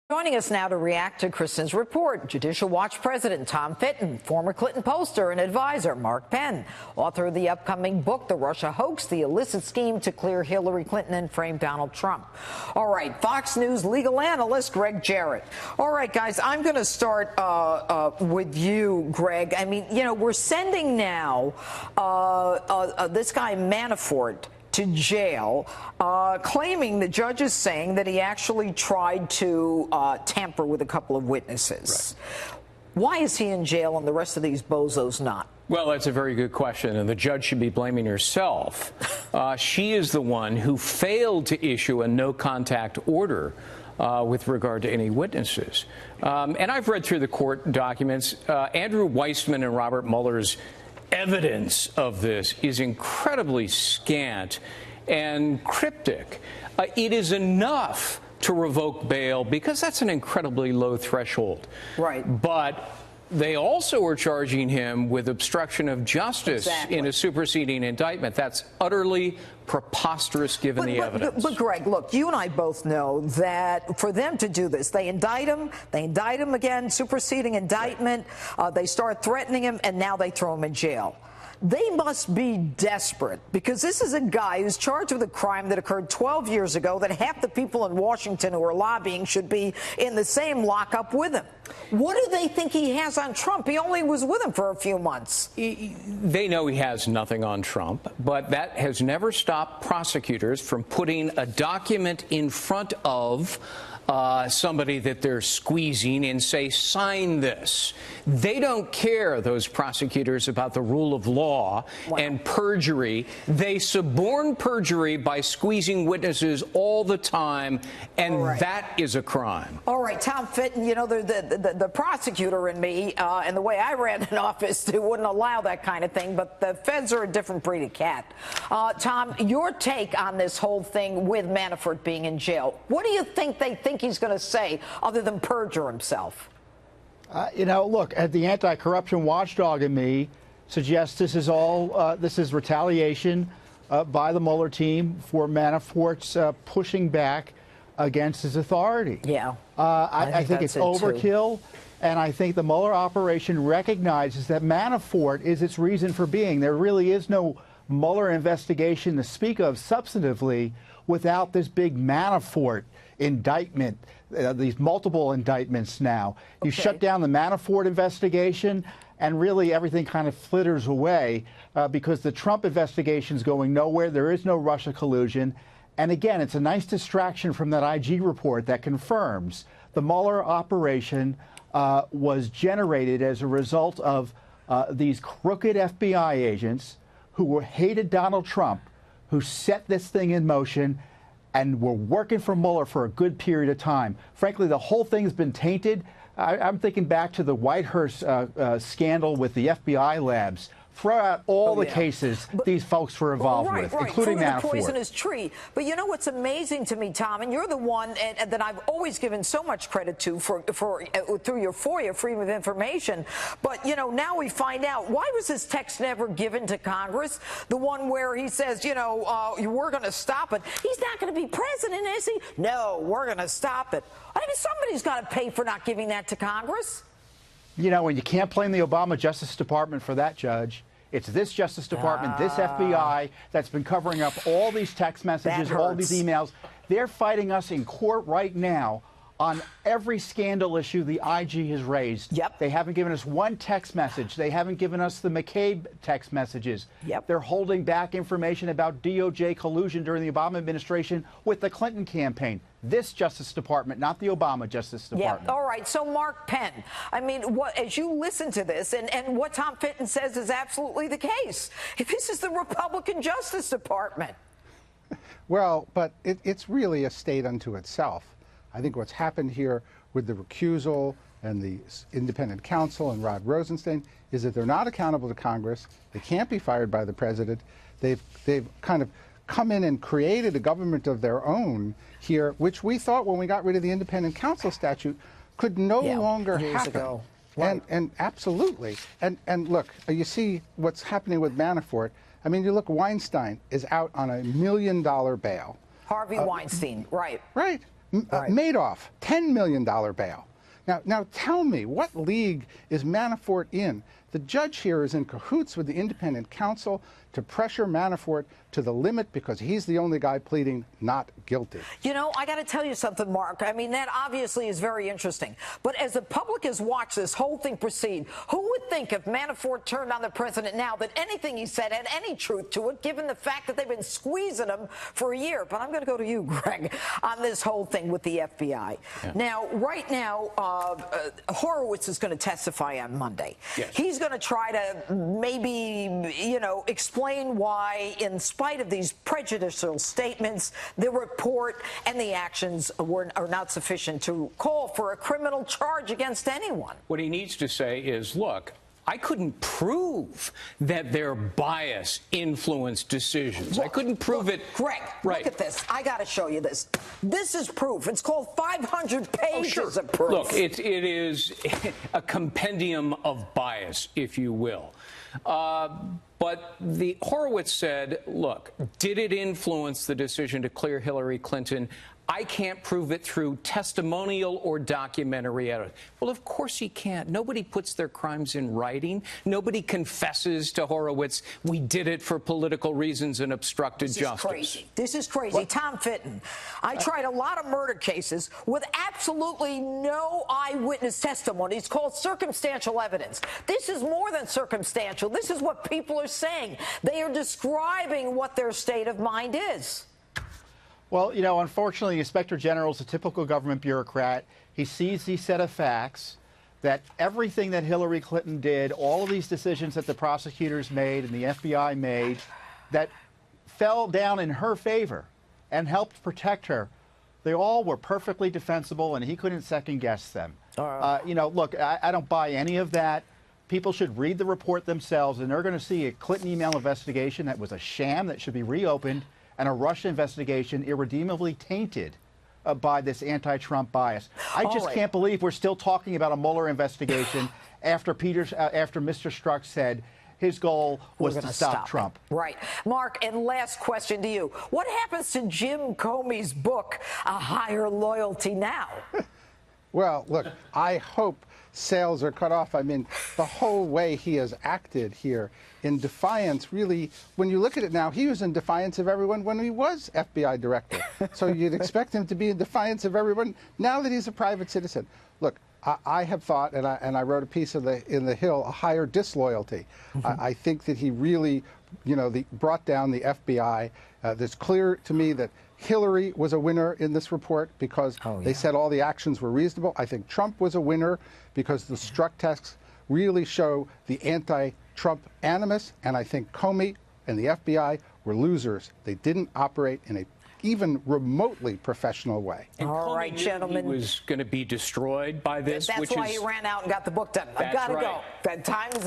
Joining us now to react to Kristen's report, Judicial Watch President Tom Fitton, former Clinton pollster and advisor Mark Penn, author of the upcoming book, The Russia Hoax, the illicit scheme to clear Hillary Clinton and frame Donald Trump. All right, Fox News legal analyst Greg Jarrett. All right, guys, I'm going to start with you, Greg. I mean, you know, we're sending now this guy Manafort to jail, claiming the judge is saying that he actually tried to tamper with a couple of witnesses. Right. Why is he in jail and the rest of these bozos not? Well, that's a very good question, and the judge should be blaming herself. She is the one who failed to issue a no-contact order with regard to any witnesses. And I've read through the court documents. Andrew Weissman and Robert Mueller's evidence of this is incredibly scant and cryptic. It is enough to revoke bail because that's an incredibly low threshold. Right. But they also are charging him with obstruction of justice in a superseding indictment. That's utterly preposterous given the evidence. But Greg, look, you and I both know that for them to do this, they indict him again, superseding indictment, they start threatening him, and now they throw him in jail. They must be desperate because this is a guy who's charged with a crime that occurred 12 years ago that half the people in Washington who are lobbying should be in the same lockup with him. What do they think he has on Trump? He only was with him for a few months. They know he has nothing on Trump, but that has never stopped prosecutors from putting a document in front of somebody that they're squeezing and say, sign this. They don't care, those prosecutors, about the rule of law and perjury. They suborn perjury by squeezing witnesses all the time, and that is a crime. All right, Tom Fitton, you know, the prosecutor in me and the way I ran an office, they wouldn't allow that kind of thing, but the feds are a different breed of cat. Tom, your take on this whole thing with Manafort being in jail. What do you think they think he's going to say other than perjure himself? You know, look, the anti-corruption watchdog in me suggests this is all this is retaliation by the Mueller team for Manafort's pushing back against his authority. Yeah, I think it's overkill, and I think the Mueller operation recognizes that Manafort is its reason for being. There really is no Mueller investigation to speak of substantively without this big Manafort indictment, these multiple indictments now. You shut down the Manafort investigation, and really everything kind of flitters away because the Trump investigation is going nowhere. There is no Russia collusion. And again, it's a nice distraction from that IG report that confirms the Mueller operation was generated as a result of these crooked FBI agents who hated Donald Trump, who set this thing in motion and were working for Mueller for a good period of time. Frankly, the whole thing's been tainted. I'm thinking back to the Whitehurst scandal with the FBI labs. Throw out all the cases these folks were involved with, including Manafort. The poisonous tree. But you know what's amazing to me, Tom, and you're the one that I've always given so much credit to for through your FOIA, Freedom of Information. But, you know, now we find out, why was this text never given to Congress? The one where he says, you know, we're going to stop it. He's not going to be president, is he? No, we're going to stop it. I mean, somebody's got to pay for not giving that to Congress. You know, and you can't blame the Obama Justice Department for that, Judge. It's this Justice Department, this FBI that's been covering up all these text messages, all these emails. They're fighting us in court right now on every scandal issue the IG has raised. Yep. They haven't given us one text message. They haven't given us the McCabe text messages. Yep. They're holding back information about DOJ collusion during the Obama administration with the Clinton campaign. This Justice Department, not the Obama Justice Department. Yeah. All right. So, Mark Penn, I mean, as you listen to this, and what Tom Fitton says is absolutely the case. This is the Republican Justice Department. Well, but it's really a state unto itself. I think what's happened here with the recusal and the independent counsel and Rod Rosenstein is that they're not accountable to Congress. They can't be fired by the president. They've kind of come in and created a government of their own here, which we thought when we got rid of the independent counsel statute could no longer happen. And absolutely. And look, you see what's happening with Manafort. I mean, you look, Weinstein is out on $1 million bail. Harvey Weinstein, right. Right. Madoff, $10 million bail. Now tell me, what league is Manafort in? The judge here is in cahoots with the independent counsel to pressure Manafort to the limit because he's the only guy pleading not guilty. You know, I got to tell you something, Mark. I mean, that obviously is very interesting. But as the public has watched this whole thing proceed, who would think if Manafort turned on the president now that anything he said had any truth to it, given the fact that they've been squeezing him for a year? But I'm going to go to you, Greg, on this whole thing with the FBI. Yeah. Now, right now, Horowitz is going to testify on Monday. Yes. He's going to try to maybe, you know, explain why, in spite of these prejudicial statements, the report and the actions are not sufficient to call for a criminal charge against anyone. What he needs to say is, look, I couldn't prove that their bias influenced decisions. I couldn't prove it. Greg, look at this. I got to show you this. This is proof. It's called 500 pages of proof. Look, it is a compendium of bias, if you will. But the Horowitz said, look, did it influence the decision to clear Hillary Clinton? I can't prove it through testimonial or documentary evidence. Well, of course he can't. Nobody puts their crimes in writing. Nobody confesses to Horowitz, we did it for political reasons and obstructed justice. This is crazy. This is crazy. What? Tom Fitton, I tried a lot of murder cases with absolutely no eyewitness testimony. It's called circumstantial evidence. This is more than circumstantial. This is what people are saying. They are describing what their state of mind is. Well, you know, unfortunately, the Inspector General is a typical government bureaucrat. He sees these set of facts, that everything that Hillary Clinton did, all of these decisions that the prosecutors made and the FBI made, that fell down in her favor and helped protect her, they all were perfectly defensible, and he couldn't second-guess them. You know, look, I don't buy any of that. People should read the report themselves, and they're going to see a Clinton email investigation that was a sham that should be reopened, and a Russia investigation irredeemably tainted by this anti-Trump bias. I just can't believe we're still talking about a Mueller investigation after Mr. Strzok said his goal was to stop Trump. Right. Mark, and last question to you. What happens to Jim Comey's book, A Higher Loyalty Now? Well, look, I hope sales are cut off. I mean, the whole way he has acted here in defiance, really, when you look at it now, he was in defiance of everyone when he was FBI director. So you'd expect him to be in defiance of everyone now that he's a private citizen. Look, I have thought, and I wrote a piece in the Hill, a higher disloyalty. I think that he really, you know, brought down the FBI. It's clear to me that Hillary was a winner in this report because they said all the actions were reasonable. I think Trump was a winner because the Strzok tests really show the anti-Trump animus, and I think Comey and the FBI were losers. They didn't operate in a even remotely professional way. And all right, gentlemen. He was going to be destroyed by this. That's why he ran out and got the book done. I've got to go. Time is